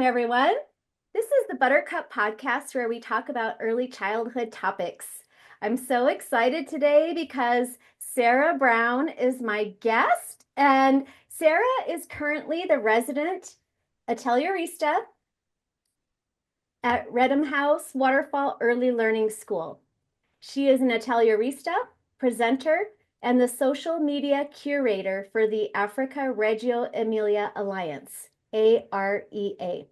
Welcome, everyone. This is the Buttercup Podcast where we talk about early childhood topics. I'm so excited today because Sarah Browne is my guest, and Sarah is currently the resident Atelierista at Reddam House Waterfall Early Learning School. She is an Atelierista, presenter, and the social media curator for the Africa Reggio Emilia Alliance, AREA.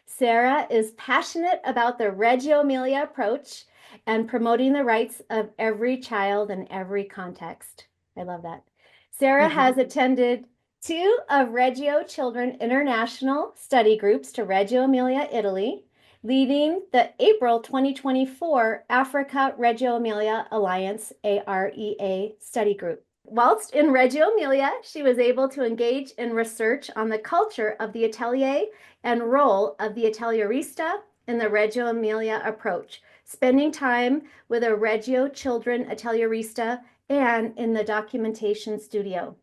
Sarah is passionate about the Reggio Emilia approach and promoting the rights of every child in every context. I love that. Sarah has attended two of Reggio Children International study groups to Reggio Emilia, Italy, leading the April 2024 Africa Reggio Emilia Alliance, AREA, study group. Whilst in Reggio Emilia, she was able to engage in research on the culture of the atelier and role of the Atelierista in the Reggio Emilia approach, spending time with a Reggio Children Atelierista and in the documentation studio.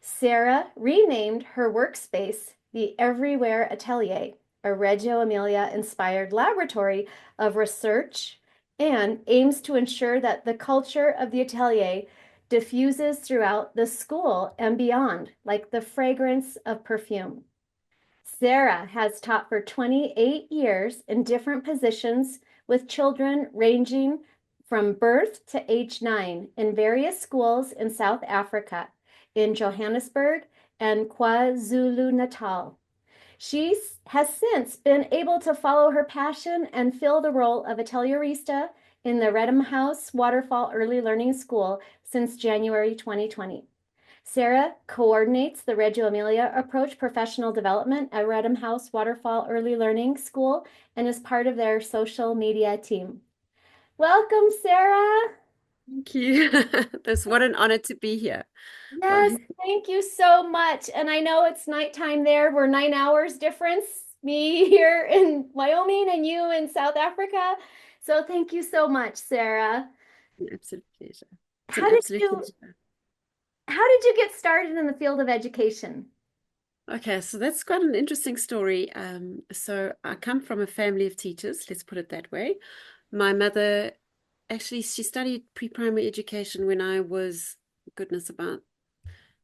Sarah renamed her workspace the Everywhere Atelier, a Reggio Emilia-inspired laboratory of research, and aims to ensure that the culture of the atelier diffuses throughout the school and beyond, like the fragrance of perfume. Sarah has taught for 28 years in different positions with children ranging from birth to age 9 in various schools in South Africa, in Johannesburg and KwaZulu Natal. She has since been able to follow her passion and fill the role of Atelierista in the Reddam House Waterfall Early Learning School since January 2020. Sarah coordinates the Reggio Emilia Approach Professional Development at Reddam House Waterfall Early Learning School and is part of their social media team. Welcome, Sarah. Thank you. What an honor to be here. Yes, thank you so much. And I know it's nighttime there. We're 9 hours difference, me here in Wyoming and you in South Africa. So thank you so much, Sarah. An absolute pleasure. It's an How did absolute you pleasure. how did you get started in the field of education? Okay, so that's quite an interesting story. So I come from a family of teachers, let's put it that way. My mother actually she studied pre-primary education when I was, goodness, about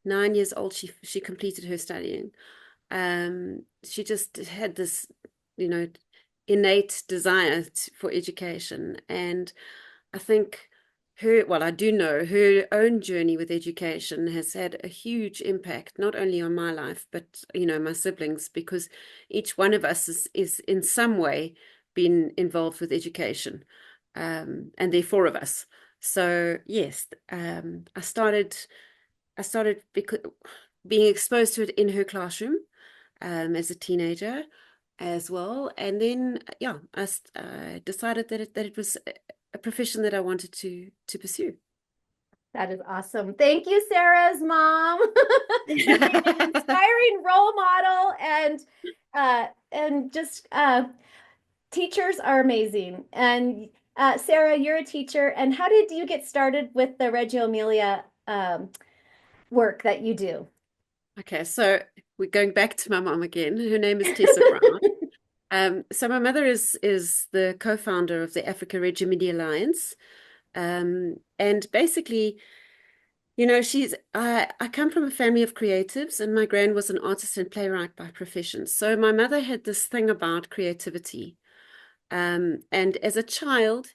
9 years old. She completed her studying. She just had this, you know, innate desire for education, and I think well, I do know her own journey with education has had a huge impact, not only on my life, but, my siblings, because each one of us is in some way been involved with education. And there are four of us. So yes, I started because being exposed to it in her classroom, as a teenager as well. And then, yeah, I decided that it was a profession that I wanted to pursue. That is awesome. Thank you, Sarah's mom. You're being an inspiring role model and just teachers are amazing. And Sarah, you're a teacher. And how did you get started with the Reggio Emilia work that you do? Okay, so we're going back to my mom again. Her name is Tessa Browne. So my mother is the co-founder of the Africa Reggio Emilia Alliance. And basically, I come from a family of creatives, and my gran was an artist and playwright by profession. So my mother had this thing about creativity. And as a child,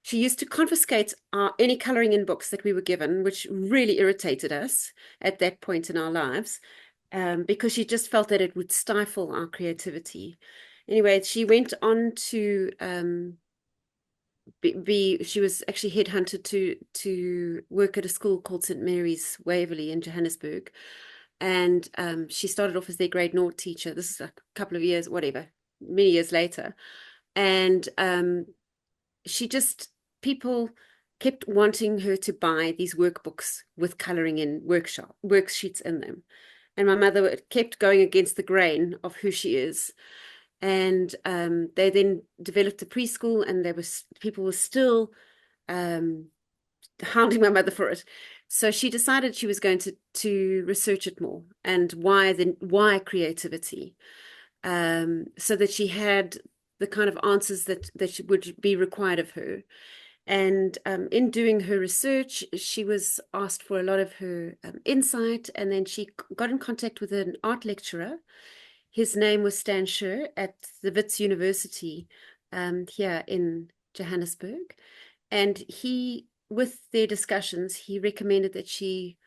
she used to confiscate any coloring in books that we were given, which really irritated us at that point in our lives, because she just felt that it would stifle our creativity. Anyway, she went on to she was actually headhunted to work at a school called St. Mary's Waverley in Johannesburg. And she started off as their grade naught teacher. This is a couple of years, whatever, many years later. And she just, people kept wanting her to buy these workbooks with coloring in worksheets in them. And my mother kept going against the grain of who she is. And they then developed a preschool, and people were still hounding my mother for it. So she decided she was going to research it more, and why creativity. so that she had the kind of answers that would be required of her. And in doing her research, she was asked for a lot of her insight, and then she got in contact with an art lecturer. His name was Stan Scher at the Wits University here in Johannesburg. And he, with their discussions, he recommended that she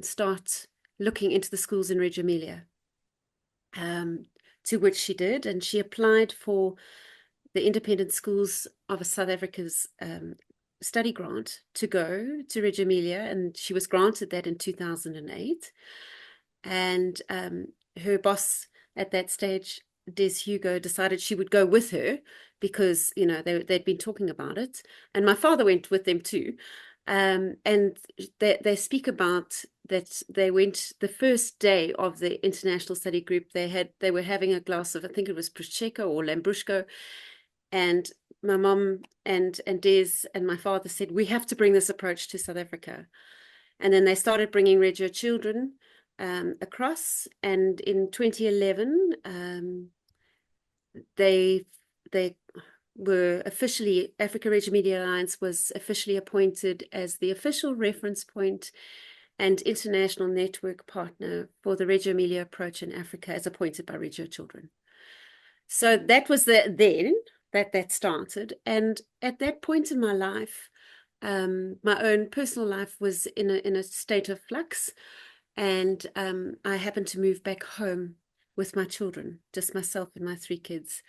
start looking into the schools in Reggio Emilia, to which she did. And she applied for the independent schools of South Africa's study grant to go to Reggio Emilia, and she was granted that in 2008. And her boss at that stage, Des Hugo, decided she would go with her because, you know, they'd been talking about it. And my father went with them too. And they speak about that they went the first day of the international study group. They were having a glass of, I think it was Prosecco or Lambrusco, and my mom and Des and my father said, we have to bring this approach to South Africa. And then they started bringing Reggio children across. And in 2011, they were officially, Africa Reggio Emilia Alliance was officially appointed as the official reference point and international network partner for the Reggio Emilia approach in Africa, as appointed by Reggio Children. So that was then that started. And at that point in my life, my own personal life was in a state of flux, and I happened to move back home with my children, just myself and my three kids.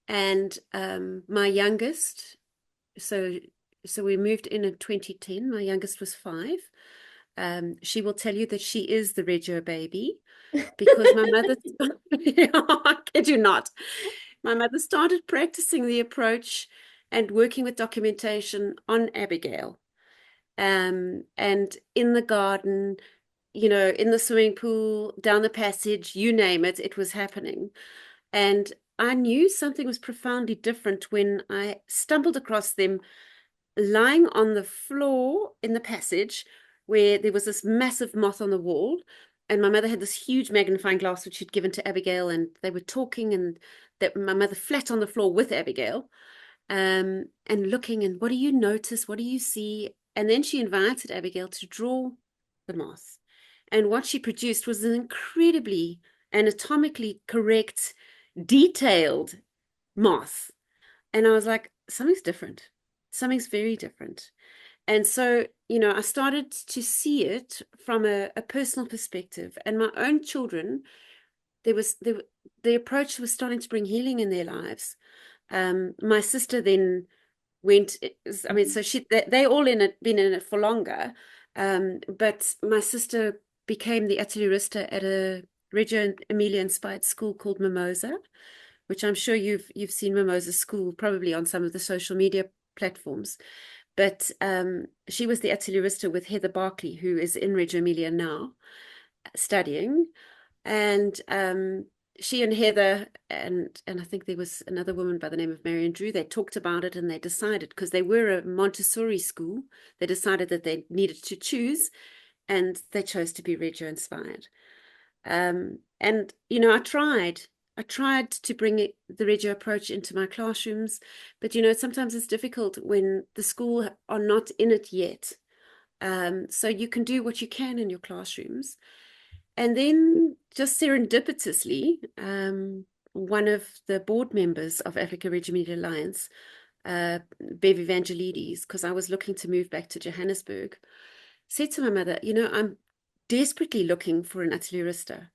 And my youngest, so we moved in 2010. My youngest was 5. She will tell you that she is the Reggio baby because my mother, I kid you not, my mother started practicing the approach and working with documentation on Abigail. And in the garden, you know, in the swimming pool, down the passage, you name it, it was happening. And I knew something was profoundly different when I stumbled across them lying on the floor in the passage where there was this massive moth on the wall. And my mother had this huge magnifying glass which she'd given to Abigail, and they were talking, and that my mother flat on the floor with Abigail, and looking, and what do you notice? What do you see? And then she invited Abigail to draw the moth. And what she produced was an incredibly anatomically correct, detailed moth. And I was like, something's different. Something's very different. And so, you know, I started to see it from a personal perspective. And my own children, the approach was starting to bring healing in their lives. My sister then went, I mean, so they all been in it for longer. But my sister became the Atelierista at a Reggio Emilia inspired school called Mimosa, which I'm sure you've seen Mimosa School probably on some of the social media platforms. But she was the Atelierista with Heather Barkley, who is in Reggio Emilia now, studying. And she and Heather and I think there was another woman by the name of Marion Drew, they talked about it, and they decided, because they were a Montessori school, they decided that they needed to choose, and they chose to be Reggio inspired. And, you know, I tried to bring the Reggio approach into my classrooms, but, you know, sometimes it's difficult when the school are not in it yet. So you can do what you can in your classrooms. And then just serendipitously, one of the board members of Africa Reggio Emilia Alliance, Bev Evangelides, because I was looking to move back to Johannesburg, said to my mother, you know, I'm desperately looking for an atelierista.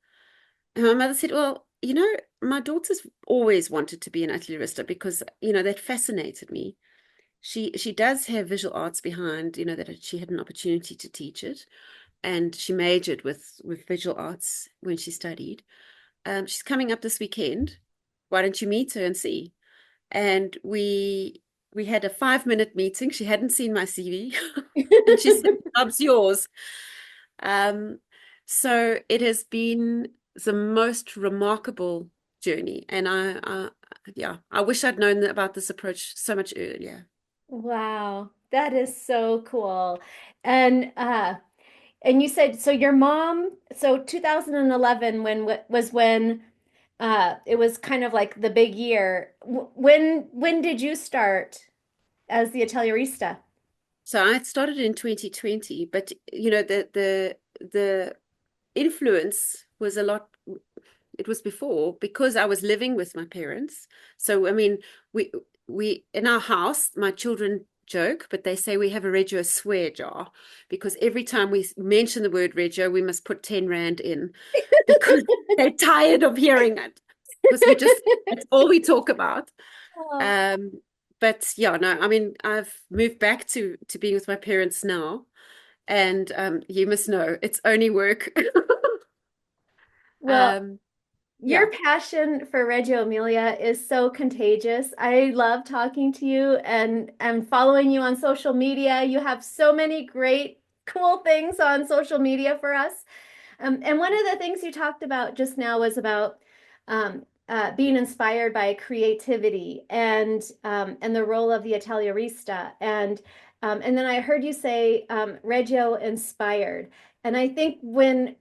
And my mother said, well, you know, my daughter's always wanted to be an atelierista because, you know, that fascinated me. She does have visual arts behind, you know, that she had an opportunity to teach it, and she majored with visual arts when she studied. She's coming up this weekend. Why don't you meet her and see? And we had a 5-minute meeting. She hadn't seen my CV, and she said, "Job's yours." Um, so it has been the most remarkable journey, and yeah, I wish I'd known about this approach so much earlier. Wow, that is so cool. And you said so your mom, so 2011 was when it was kind of like the big year. When did you start as the Atelierista? So I started in 2020, but you know the influence was a lot. It was before because I was living with my parents. So I mean, we we in our house, my children joke, but they say we have a Reggio swear jar because every time we mention the word Reggio, we must put 10 Rand in because they're tired of hearing it. Because we just that's all we talk about. Oh, Um, but yeah, no, I mean, I've moved back to being with my parents now, and you must know it's only work. well, Um, your yeah, passion for Reggio Emilia is so contagious. I love talking to you and following you on social media. You have so many great, cool things on social media for us. And one of the things you talked about just now was about being inspired by creativity and the role of the Atelierista. And then I heard you say Reggio inspired. And I think when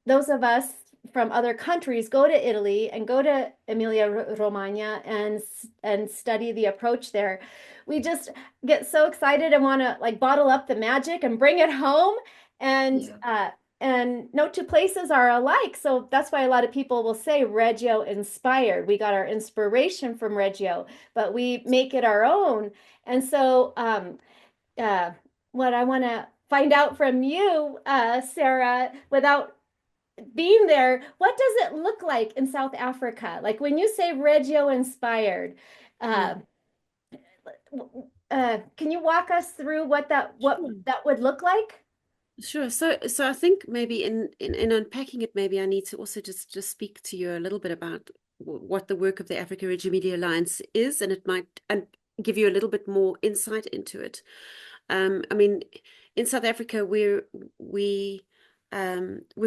those of us from other countries go to Italy and go to Emilia Romagna and study the approach there, we just get so excited and want to like bottle up the magic and bring it home. And yeah. no two places are alike. So that's why a lot of people will say Reggio inspired. We got our inspiration from Reggio, but we make it our own. And so, uh, what I want to find out from you, Sarah, without being there, what does it look like in South Africa? Like when you say Reggio inspired, uh, Mm. can you walk us through what Sure. that would look like? Sure. So I think maybe in unpacking it, maybe I need to also just speak to you a little bit about what the work of the Africa Reggio Emilia Alliance is, and it might and give you a little bit more insight into it. I mean, in South Africa, we've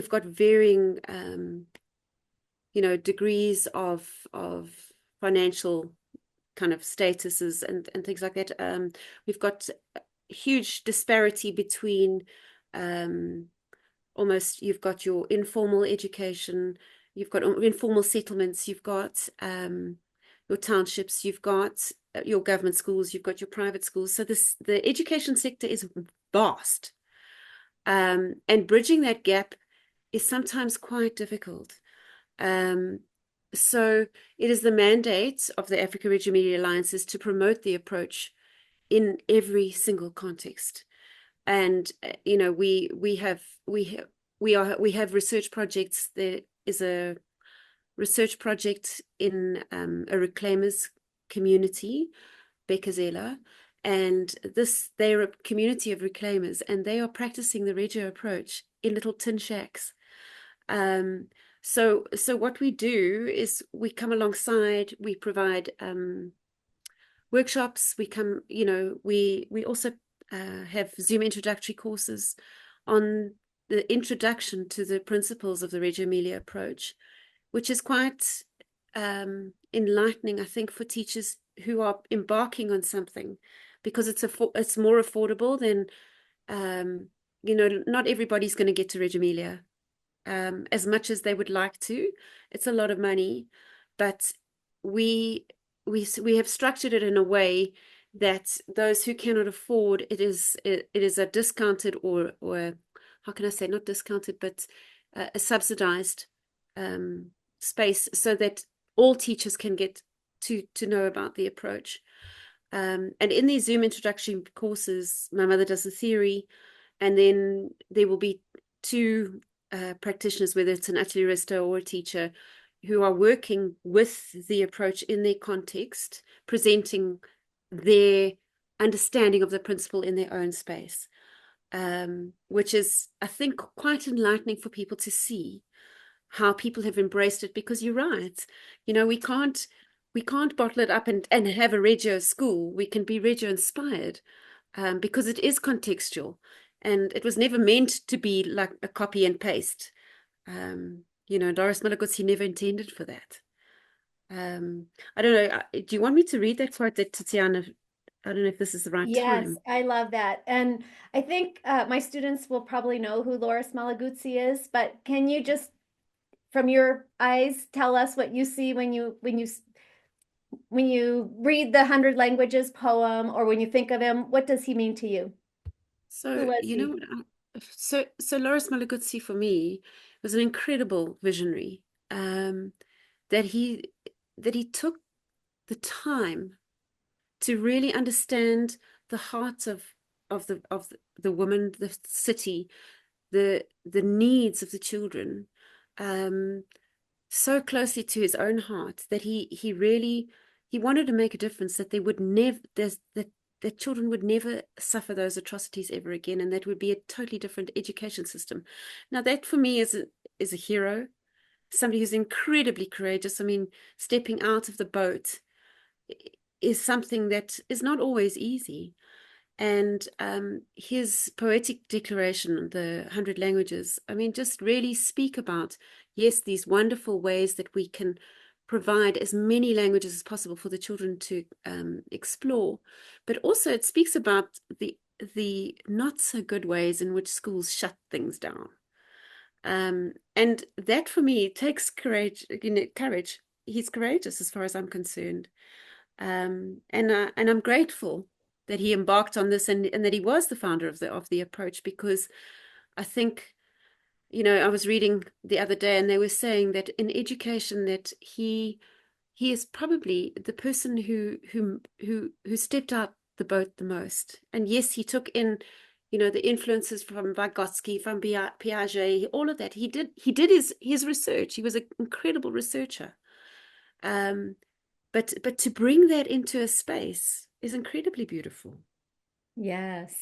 got varying degrees of financial kind of statuses and things like that. We've got huge disparity between um, almost you've got your informal education, you've got informal settlements, you've got your townships, you've got your government schools, you've got your private schools. So the education sector is vast, and bridging that gap is sometimes quite difficult. Um, so it is the mandate of the Africa Reggio Emilia Alliances to promote the approach in every single context. And we have research projects. There is a research project in a reclaimers community, Becazela, and they're a community of reclaimers, and they are practicing the Reggio approach in little tin shacks. Um, so what we do is we come alongside, we provide workshops. We also have Zoom introductory courses on the introduction to the principles of the Reggio Emilia approach, which is quite enlightening, I think, for teachers who are embarking on something, because it's more affordable than not everybody's going to get to Reggio Emilia as much as they would like to. It's a lot of money, but we we have structured it in a way that those who cannot afford it is a discounted or how can I say, not discounted, but a subsidized space, so that all teachers can get to know about the approach. And in these Zoom introductory courses, my mother does the theory, and then there will be two practitioners, whether it's an atelierista or a teacher, who are working with the approach in their context, presenting their understanding of the principle in their own space, which is, I think, quite enlightening for people to see how people have embraced it. Because you're right, we can't bottle it up and have a Reggio school. We can be Reggio inspired, because it is contextual, and it was never meant to be like a copy and paste. Doris Milligutz, he never intended for that. I don't know. Do you want me to read that quote that Tatiana? I don't know if this is the right Yes, time. I love that. And I think my students will probably know who Loris Malaguzzi is, but can you just from your eyes, tell us what you see when you read the Hundred Languages poem, or when you think of him. What does he mean to you? Who So, was you know he? what? So Loris Malaguzzi for me was an incredible visionary. Um, that he that he took the time to really understand the heart of the woman, the city, the needs of the children, um, so closely to his own heart that he really he wanted to make a difference that they would never that children would never suffer those atrocities ever again, and that would be a totally different education system. Now that for me is a hero, somebody who's incredibly courageous. I mean, stepping out of the boat is something that is not always easy. And his poetic declaration, the Hundred Languages, I mean, just really speak about, yes, these wonderful ways that we can provide as many languages as possible for the children to explore. But also it speaks about the not so good ways in which schools shut things down. And that for me takes courage, courage. He's courageous as far as I'm concerned. And I'm grateful that he embarked on this, and that he was the founder of the approach, because I think, I was reading the other day and they were saying that in education that he is probably the person who stepped out the boat the most. And yes, he took in, the influences from Vygotsky, from Piaget, all of that. He did his research. He was an incredible researcher. Um, but to bring that into a space is incredibly beautiful. Yes.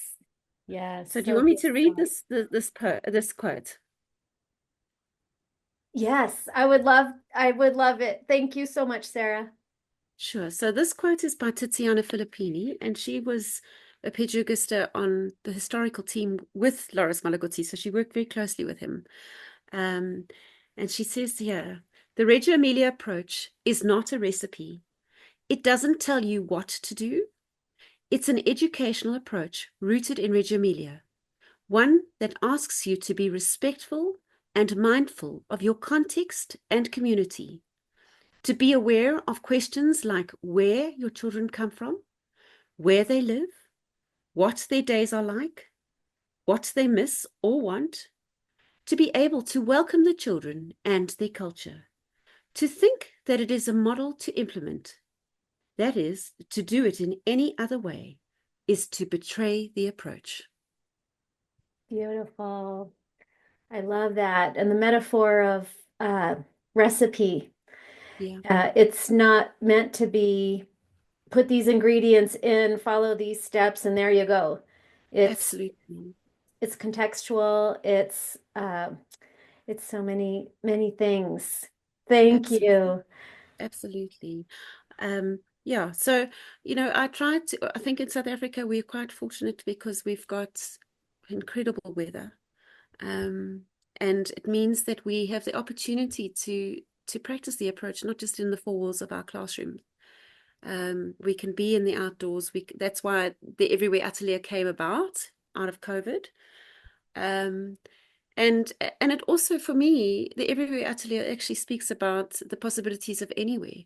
Yes. So do you So want me to read beautiful. this quote? Yes, I would love it. Thank you so much, Sarah. Sure. So this quote is by Tiziana Filippini, and she was a pedagogista on the historical team with Loris Malaguzzi, so she worked very closely with him. Um, and she says here, the Reggio Emilia approach is not a recipe. It doesn't tell you what to do. It's an educational approach rooted in Reggio Emilia, one that asks you to be respectful and mindful of your context and community, to be aware of questions like where your children come from, where they live, what their days are like, what they miss or want, to be able to welcome the children and their culture, to think that it is a model to implement, that is, to do it in any other way, is to betray the approach. Beautiful. I love that. And the metaphor of recipe. Yeah, It's not meant to be put these ingredients in, follow these steps, and there you go. It's absolutely. it's contextual. It's so many things. Thank Absolutely. you. Absolutely. Yeah, so, I think in South Africa, we're quite fortunate because we've got incredible weather. Um, and it means that we have the opportunity to practice the approach, not just in the four walls of our classroom. We can be in the outdoors. That's why the Everywhere Atelier came about out of COVID. Um, and it also, for me, the Everywhere Atelier actually speaks about the possibilities of anywhere,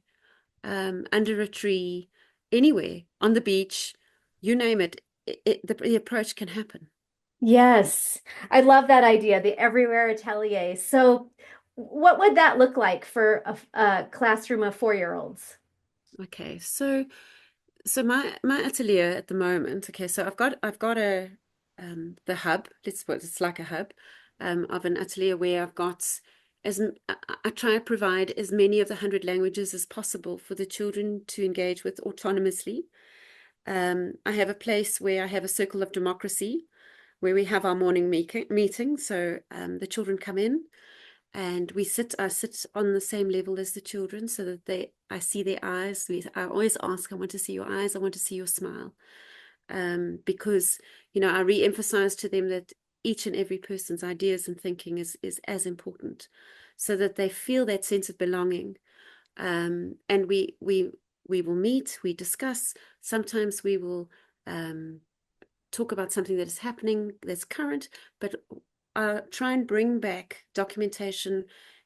under a tree, anywhere, on the beach, you name it, the approach can happen. Yes, I love that idea, the Everywhere Atelier. So, what would that look like for a classroom of 4-year-olds? Okay, so my atelier at the moment, okay, so I've got a the hub, let's put it's like a hub of an atelier where I've got I try to provide as many of the 100 languages as possible for the children to engage with autonomously. I have a place where I have a circle of democracy where we have our morning meeting. So the children come in and I sit on the same level as the children so that I see their eyes. I always ask, I want to see your eyes, I want to see your smile. Because, I re-emphasize to them that each and every person's ideas and thinking is as important so that they feel that sense of belonging. And we will meet, we discuss. Sometimes we will talk about something that is happening that's current, but try and bring back documentation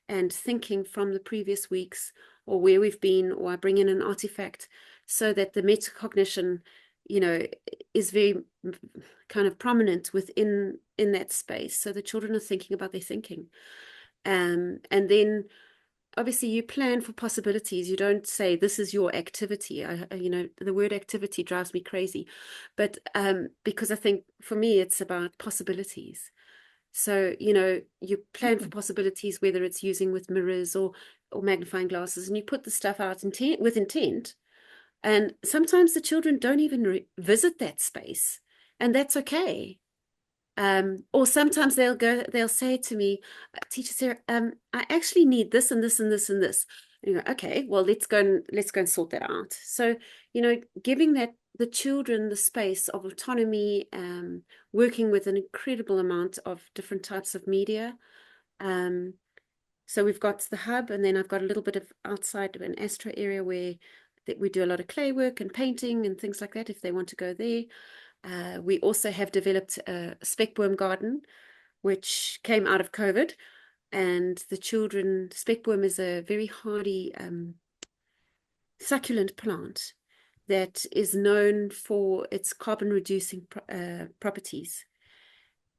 and thinking from the previous weeks or where we've been, or I bring in an artifact so that the metacognition, you know, is very kind of prominent within in that space. So the children are thinking about their thinking. And then obviously you plan for possibilities. You don't say this is your activity. You know, the word activity drives me crazy, but because I think for me it's about possibilities. So, you know, you plan for possibilities, whether it's using with mirrors or magnifying glasses, and you put the stuff out with intent. And sometimes the children don't even visit that space, and that's okay. Or sometimes they'll say to me, Teacher Sarah, I actually need this and this and this and this. And you go, okay, well, let's go and sort that out. So, you know, giving that the children the space of autonomy, working with an incredible amount of different types of media. So we've got the hub, and then I've got a little bit of outside an Astro area where that we do a lot of clay work and painting and things like that if they want to go there. We also have developed a speckworm garden, which came out of COVID. And the children, speckworm is a very hardy succulent plant that is known for its carbon reducing properties.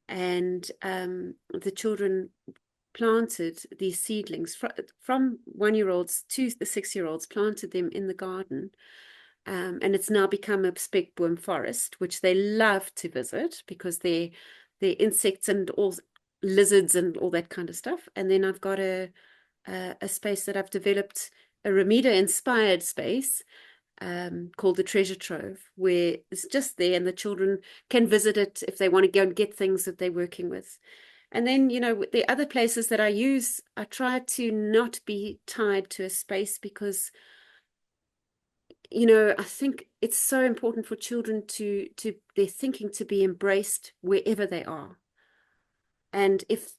And the children planted these seedlings from 1-year-olds to the 6-year-olds, planted them in the garden. And it's now become a speckworm forest, which they love to visit because they're insects and all lizards and all that kind of stuff. And then I've got a space that I've developed, a Ramida inspired space called the Treasure Trove, where it's just there and the children can visit it if they want to go and get things that they're working with. And then, you know, the other places that I use, I try to not be tied to a space because, you know, I think it's so important for children to their thinking to be embraced wherever they are. And if,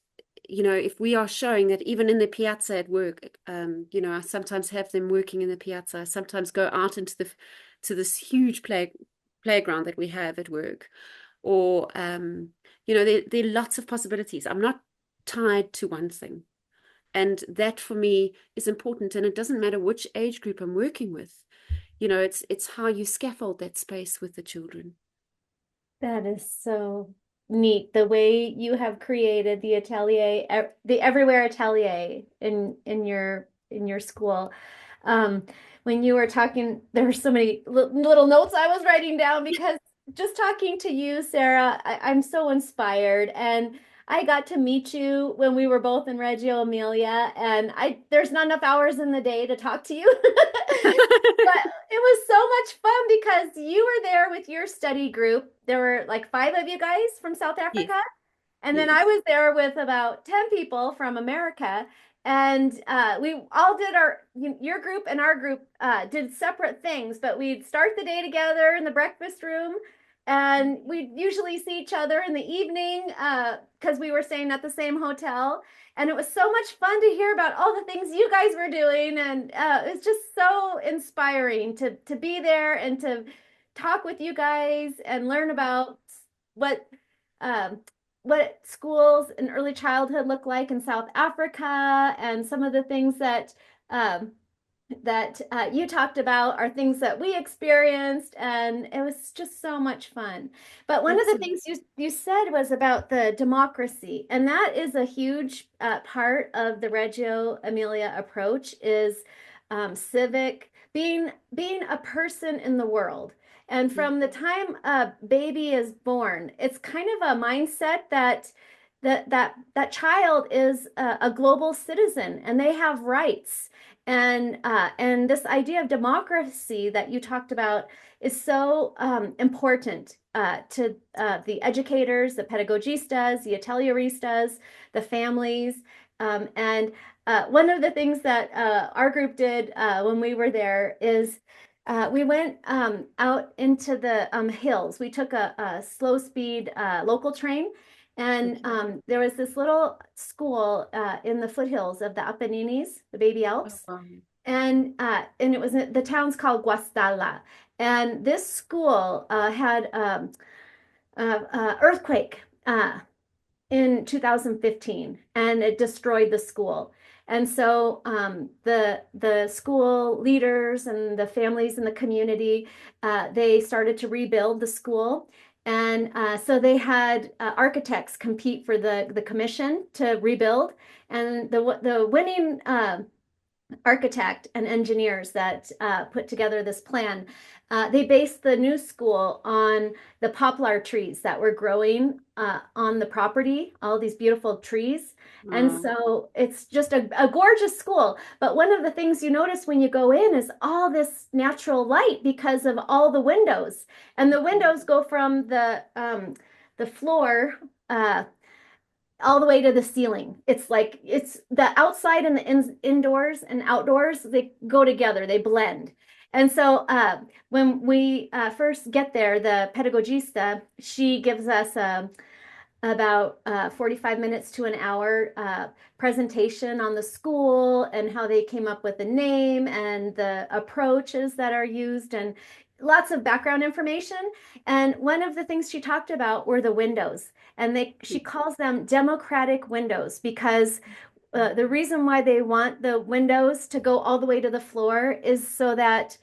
you know, if we are showing that even in the piazza at work, you know, I sometimes have them working in the piazza. I sometimes go out into to this huge playground that we have at work, or you know, there are lots of possibilities. I'm not tied to one thing, and that for me is important. And it doesn't matter which age group I'm working with. You know, it's how you scaffold that space with the children. That is so neat. The way you have created the atelier, the Everywhere Atelier in your school. Um, when you were talking, there were so many little notes I was writing down because just talking to you, Sarah, I'm so inspired. And I got to meet you when we were both in Reggio Emilia, and I there's not enough hours in the day to talk to you. But it was so much fun because you were there with your study group. There were like 5 of you guys from South Yes, Africa. And then I yes. was there with about 10 people from America. And we all did your group and our group did separate things, but we'd start the day together in the breakfast room. And we'd usually see each other in the evening because we were staying at the same hotel. And it was so much fun to hear about all the things you guys were doing. And it's just so inspiring to be there and to talk with you guys and learn about what um, what schools in early childhood look like in South Africa, and some of the things um, that you talked about are things that we experienced, and it was just so much fun. But one of the Absolutely. things you said was about the democracy, and that is a huge part of the Reggio Emilia approach is civic being a person in the world. And Mm. from the time a baby is born, it's kind of a mindset that that child is a global citizen and they have rights. And this idea of democracy that you talked about is so important to the educators, the pedagogistas, the atelieristas, the families. And one of the things that our group did when we were there is we went out into the hills. We took a slow speed local train, and Okay. there was this little school in the foothills of the Apennines, the baby Oh, Alps, wow. and it was the town's called Guastalla. And this school had earthquake in 2015, and it destroyed the school. And so the school leaders and the families in the community, they started to rebuild the school. And so they had architects compete for the commission to rebuild. And the winning architect and engineers that put together this plan, they based the new school on the poplar trees that were growing on the property, all these beautiful trees. And Wow. so it's just a gorgeous school. But one of the things you notice when you go in is all this natural light because of all the windows. And the windows go from the floor all the way to the ceiling. It's like it's the outside and the indoors and outdoors, they go together, they blend. And so when we first get there, the pedagogista, she gives us about 45 minutes to an hour presentation on the school and how they came up with the name and the approaches that are used and lots of background information. And one of the things she talked about were the windows. And she calls them democratic windows because the reason why they want the windows to go all the way to the floor is so that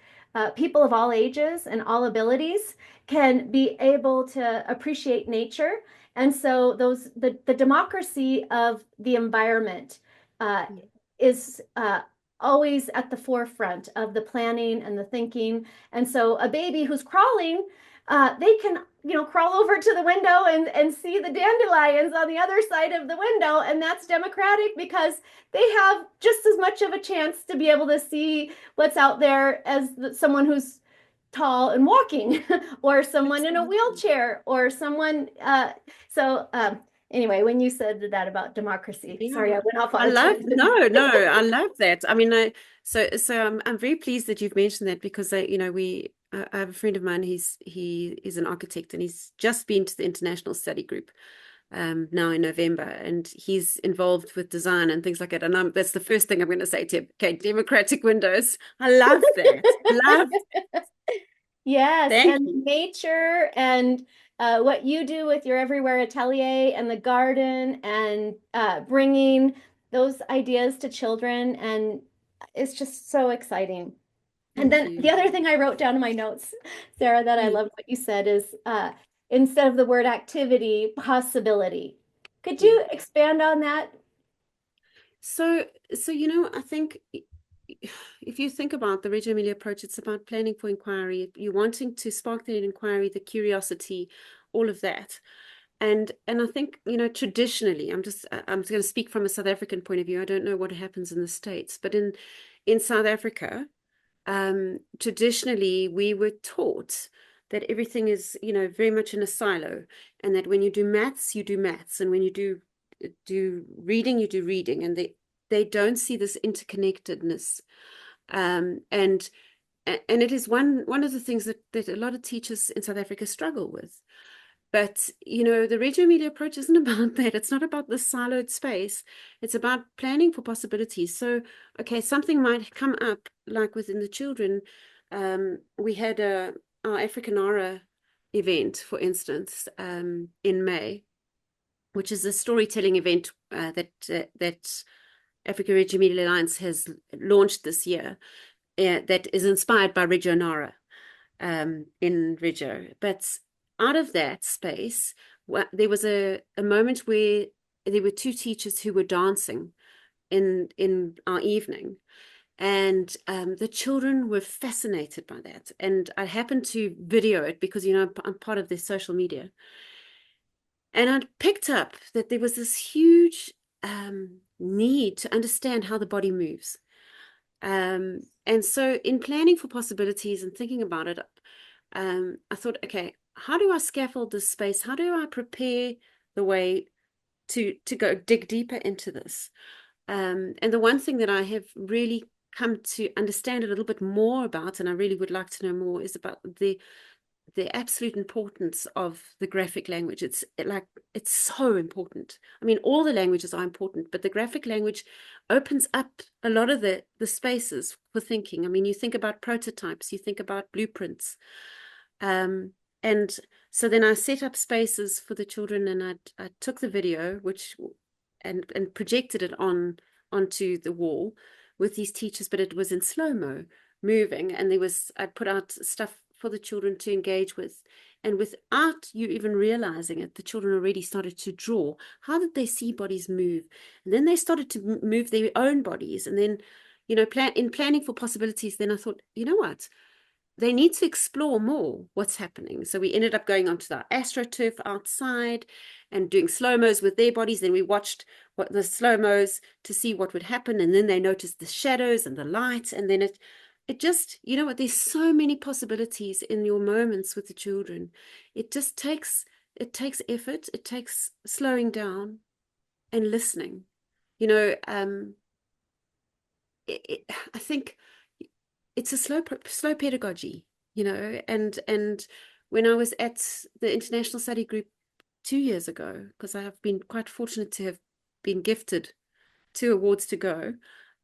people of all ages and all abilities can be able to appreciate nature. And so the democracy of the environment uh, is always at the forefront of the planning and the thinking. And so a baby who's crawling, they can crawl over to the window and see the dandelions on the other side of the window. And that's democratic because they have just as much of a chance to be able to see what's out there as someone who's tall and walking or someone in a Absolutely. wheelchair or someone. So anyway, when you said that about democracy, sorry, I Yeah. went off on a tangent. No, I love that. I mean, so I'm very pleased that you've mentioned that because I have a friend of mine. He is an architect and he's just been to the international study group now in November, and he's involved with design and things like that. And that's the first thing I'm going to say to him. Okay, democratic windows. I love that. Love. Yes, Thank and you. nature and what you do with your Everywhere Atelier and the garden and bringing those ideas to children. And it's just so exciting. And Thank then the you. other thing I wrote down in my notes, Sarah, that I Yeah. loved what you said is instead of the word activity, possibility. Could Yeah. you expand on that? So, I think if you think about the Reggio Emilia approach, it's about planning for inquiry. You're wanting to spark that inquiry, the curiosity, all of that. And I think, traditionally, I'm going to speak from a South African point of view. I don't know what happens in the States, but in South Africa, traditionally we were taught that everything is, very much in a silo, and that when you do maths, and when you do reading, you do reading, and they don't see this interconnectedness. And it is one of the things that a lot of teachers in South Africa struggle with. But the Reggio Emilia approach isn't about that. It's not about the siloed space. It's about planning for possibilities. So, okay, something might come up, like within the children. We had our Africanara event, for instance, in May, which is a storytelling event that Africa Reggio Emilia Alliance has launched this year, that is inspired by Reggio Nara, in Reggio. But out of that space, there was a moment where there were two teachers who were dancing in our evening. And the children were fascinated by that. And I happened to video it because, I'm part of their social media. And I picked up that there was this huge need to understand how the body moves. And so in planning for possibilities and thinking about it, I thought, okay, how do I scaffold this space? How do I prepare the way to go dig deeper into this? And the one thing that I have really come to understand a little bit more about, and I really would like to know more, is about the absolute importance of the graphic language. It's so important. I mean, all the languages are important, but the graphic language opens up a lot of the spaces for thinking. I mean, you think about prototypes, you think about blueprints. And so then I set up spaces for the children, and I took the video, and projected it on onto the wall with these teachers, but it was in slow-mo, moving, and I put out stuff for the children to engage with. And without you even realizing it, the children already started to draw. How did they see bodies move? And then they started to move their own bodies. And then, planning for possibilities, then I thought, you know what? They need to explore more what's happening. So we ended up going onto the AstroTurf outside and doing slow-mos with their bodies. Then we watched what the slow-mos to see what would happen. And then they noticed the shadows and the lights. And then it just, you know what, there's so many possibilities in your moments with the children. It takes effort. It takes slowing down and listening. You know, I think it's a slow pedagogy, and when I was at the international study group 2 years ago, because I have been quite fortunate to have been gifted 2 awards to go,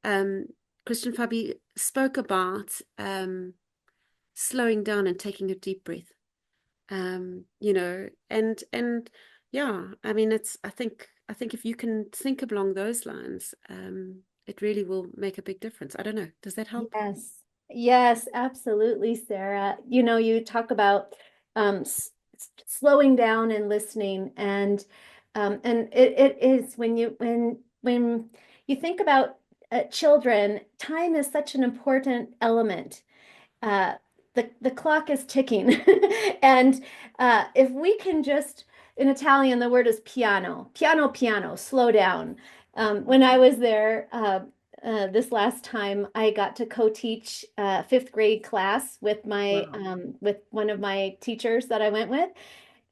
um, Christian Fabi spoke about slowing down and taking a deep breath. And yeah, I mean, I think if you can think along those lines, it really will make a big difference. I don't know. Does that help? Yes. Yes, absolutely, Sarah. You talk about slowing down and listening, and it is when you think about children, time is such an important element. uh, the clock is ticking. And if we can just, in Italian, the word is piano, piano, piano, slow down. When I was there this last time, I got to co-teach fifth grade class with Wow. with one of my teachers that I went with.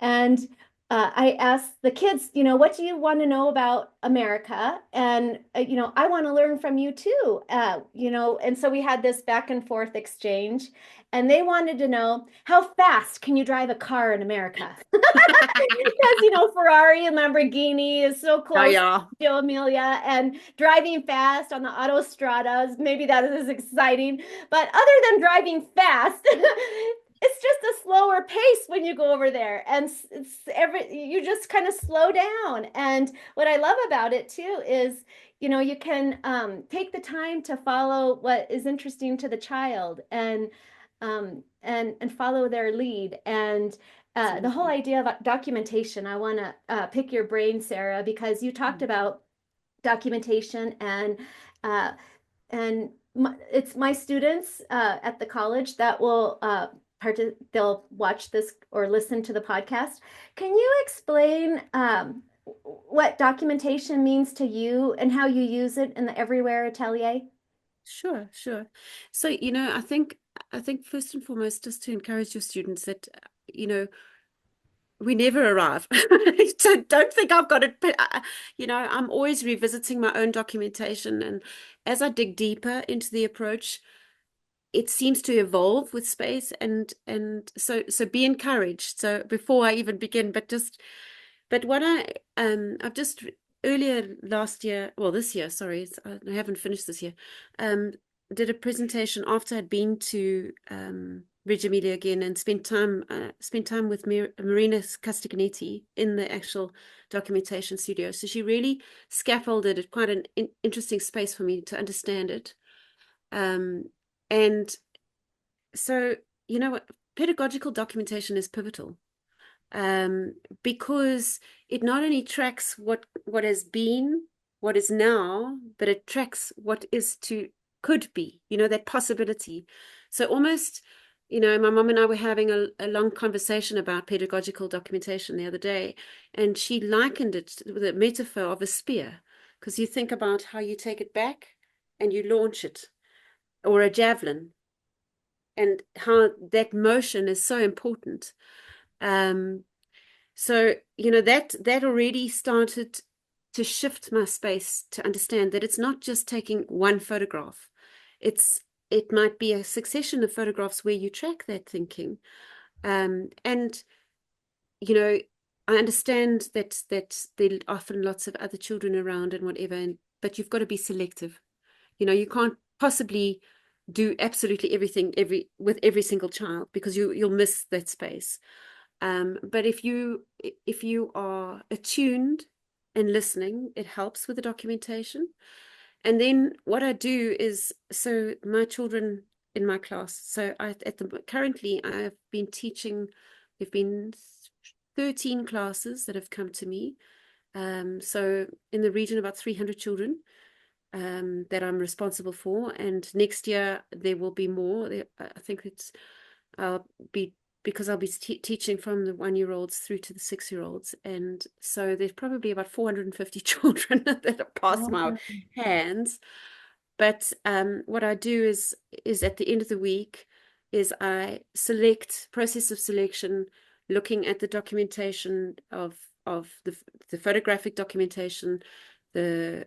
And I asked the kids, what do you want to know about America? And, I want to learn from you too. And so we had this back and forth exchange, and they wanted to know, how fast can you drive a car in America? Because, Ferrari and Lamborghini is so Oh, close yeah. to Emilia, and driving fast on the autostradas, maybe that is exciting. But other than driving fast, it's just a slower pace when you go over there, and you just kind of slow down. And what I love about it too is, you can take the time to follow what is interesting to the child, and follow their lead. And the whole Absolutely. idea of documentation, I want to pick your brain, Sarah, because you talked Mm. about documentation, uh, it's my students at the college that will they'll watch this or listen to the podcast. Can you explain what documentation means to you and how you use it in the Everywhere Atelier? Sure, sure. So, I think first and foremost, just to encourage your students that, we never arrive. So don't think I've got it. But, I'm always revisiting my own documentation. And as I dig deeper into the approach, it seems to evolve with space. And so be encouraged. So before I even begin, but what I've just earlier last year, well, this year, sorry, I haven't finished this year, um, did a presentation after I'd been to Reggio Emilia again and spent time with Marina Castagnetti in the actual documentation studio. So she really scaffolded it, quite an interesting space for me to understand it. Um, and so, what pedagogical documentation is pivotal, um, because it not only tracks what has been, what is now, but it tracks what is to could be, that possibility. So almost, my mom and I were having a long conversation about pedagogical documentation the other day, and she likened it with a metaphor of a spear, because you think about how you take it back and you launch it, or a javelin, and how that motion is so important. Um, so, that already started to shift my space to understand that it's not just taking one photograph. It might be a succession of photographs where you track that thinking. And, you know, I understand that there are often lots of other children around and whatever, but you've got to be selective. You can't possibly do absolutely everything with every single child, because you'll miss that space. But if you are attuned and listening, it helps with the documentation. And then what I do is, so my children in my class, so currently I've been teaching, there've been 13 classes that have come to me. So in the region, about 300 children that I'm responsible for. And next year there will be more. I think I'll be, because I'll be teaching from the 1-year-olds through to the 6-year-olds. And so there's probably about 450 children that have passed my Wow. hands. But what I do is at the end of the week is I select, process of selection, looking at the documentation of the photographic documentation, the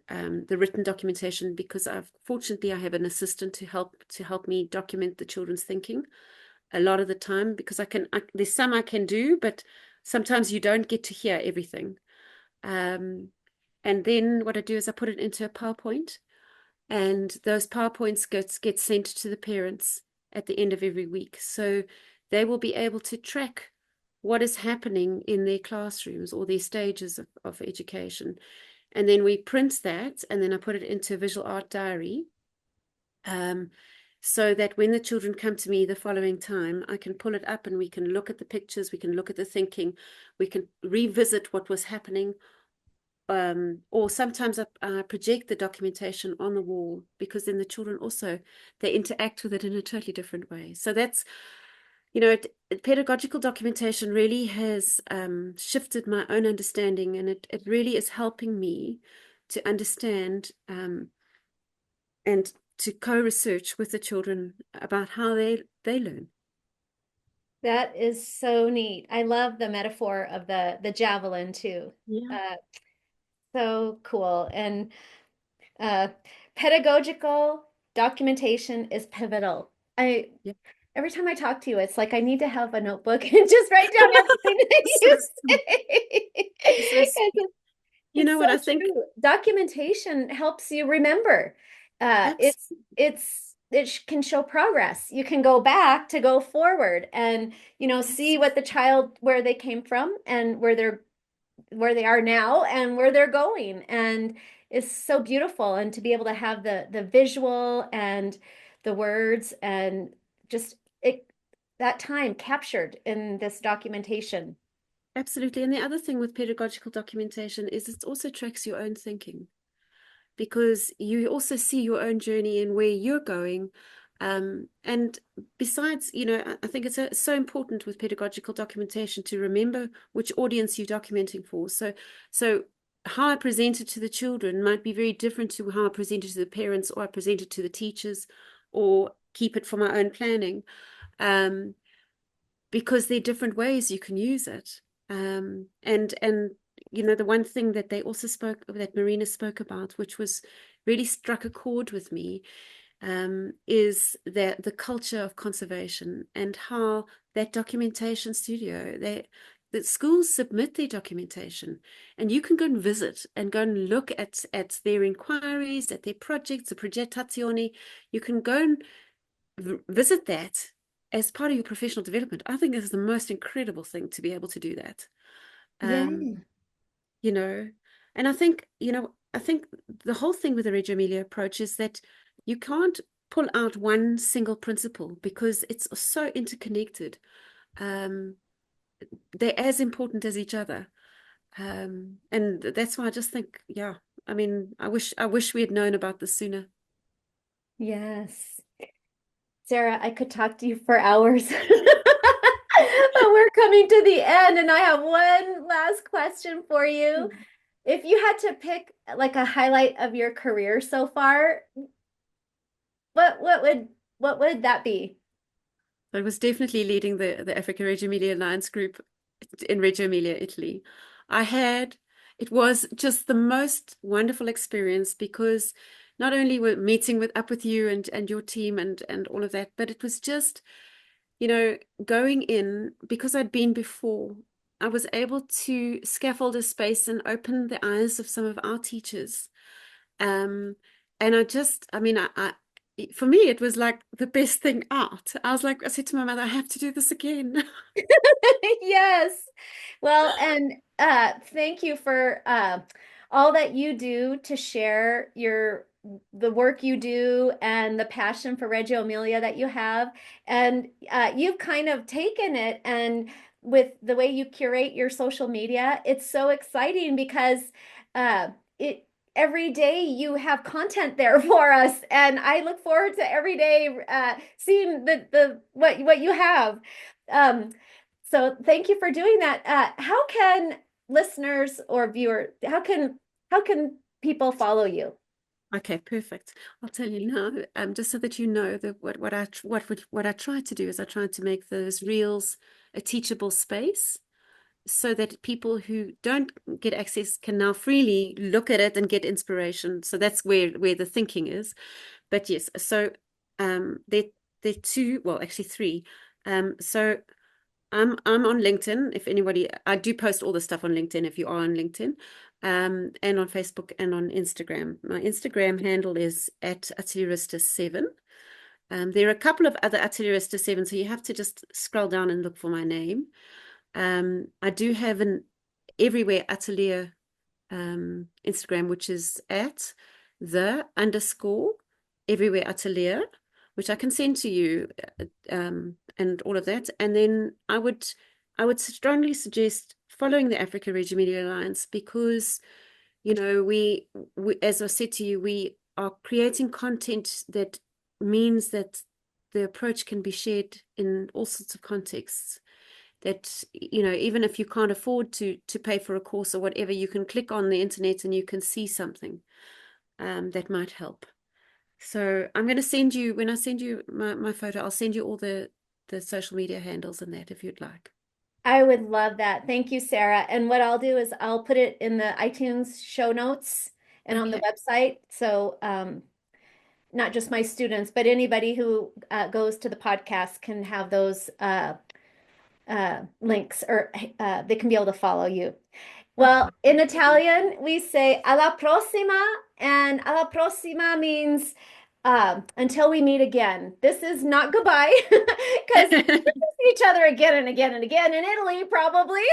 written documentation, because fortunately I have an assistant to help me document the children's thinking a lot of the time, because there's some I can do, but sometimes you don't get to hear everything. And then what I do is I put it into a PowerPoint, and those PowerPoints get sent to the parents at the end of every week. So they will be able to track what is happening in their classrooms or their stages of education. And then we print that, and then I put it into a visual art diary, so that when the children come to me the following time, I can pull it up and we can look at the pictures, we can look at the thinking, we can revisit what was happening. Or sometimes I project the documentation on the wall, because then the children also, they interact with it in a totally different way. So that's, pedagogical documentation really has shifted my own understanding, and it really is helping me to understand and to co-research with the children about how they learn. That is so neat. I love the metaphor of the javelin too. Yeah. Uh, so cool. And uh, pedagogical documentation is pivotal. I Yeah. Every time I talk to you, it's like I need to have a notebook and just write down everything that So you sweet. say. So sweet. You It's know so what I think? true. Documentation helps you remember. Absolutely. It can show progress. You can go back to go forward and see what the child where they came from and where they are now and where they're going. And it's so beautiful. And to be able to have the visual and the words and just it that time captured in this documentation. Absolutely. And the other thing with pedagogical documentation is it also tracks your own thinking, because you also see your own journey and where you're going. And besides, I think it's so important with pedagogical documentation to remember which audience you're documenting for. So how I present it to the children might be very different to how I present it to the parents, or I present it to the teachers, or keep it for my own planning. Um, because there are different ways you can use it. And the one thing that that Marina spoke about, which was really struck a chord with me, is the culture of conservation, and how that documentation studio, the schools submit their documentation, and you can go and visit and go and look at their inquiries, at their projects, the progettazione. You can go and visit that as part of your professional development. I think this is the most incredible thing, to be able to do that. Um, Yeah. you know, and I think the whole thing with the Reggio Emilia approach is that you can't pull out one single principle, because it's so interconnected. Um, they're as important as each other. And that's why I just think, yeah, I mean, I wish we had known about this sooner. Yes. Sarah, I could talk to you for hours. But we're coming to the end, and I have one last question for you. If you had to pick like a highlight of your career so far, what would that be? I was definitely leading the Africa Reggio Emilia Alliance group in Reggio Emilia, Italy. It was just the most wonderful experience, because not only were meeting with you and your team and all of that, but it was just, going in, because I'd been before, I was able to scaffold a space and open the eyes of some of our teachers. Um, and I mean, for me, it was like the best thing out. I said to my mother, I have to do this again. Yes. Well, and thank you for all that you do to share the work you do and the passion for Reggio Emilia that you have. And you've kind of taken it, and with the way you curate your social media, it's so exciting because it every day you have content there for us, and I look forward to every day seeing the what you have. Um, so thank you for doing that. How can listeners or viewer, how can people follow you? Okay, perfect. I'll tell you now, just so that you know that what I try to do is I try to make those reels a teachable space so that people who don't get access can now freely look at it and get inspiration. So that's where the thinking is. But yes, so there there are two, well, actually three. So I'm on LinkedIn. If anybody, I do post all the stuff on LinkedIn if you are on LinkedIn, and on Facebook and on Instagram. My Instagram handle is at Atelierista7. There are a couple of other Atelierista7, so you have to just scroll down and look for my name. I do have an Everywhere Atelier Instagram, which is at the underscore Everywhere Atelier, which I can send to you, and all of that. And then I would strongly suggest following the Africa Reggio Emilia Alliance because, we, as I said to you, we are creating content that means that the approach can be shared in all sorts of contexts, that even if you can't afford to pay for a course or whatever, you can click on the internet and you can see something that might help. So I'm going to send you, when I send you my photo, I'll send you all the social media handles and that if you'd like. I would love that. Thank you, Sarah. And what I'll do is I'll put it in the iTunes show notes and on the Okay, website. So not just my students, but anybody who goes to the podcast can have those links, or they can be able to follow you. Well, okay. in Italian, we say alla prossima, and alla prossima means until we meet again. This is not goodbye because we can see each other again and again and again in Italy, probably,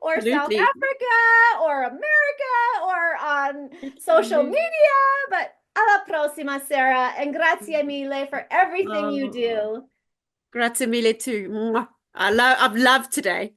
or South Absolutely. Africa, or America, or on social Absolutely. media. But alla prossima, Sarah, and grazie mille for everything you Oh, do. grazie mille too. Mwah. I've loved today.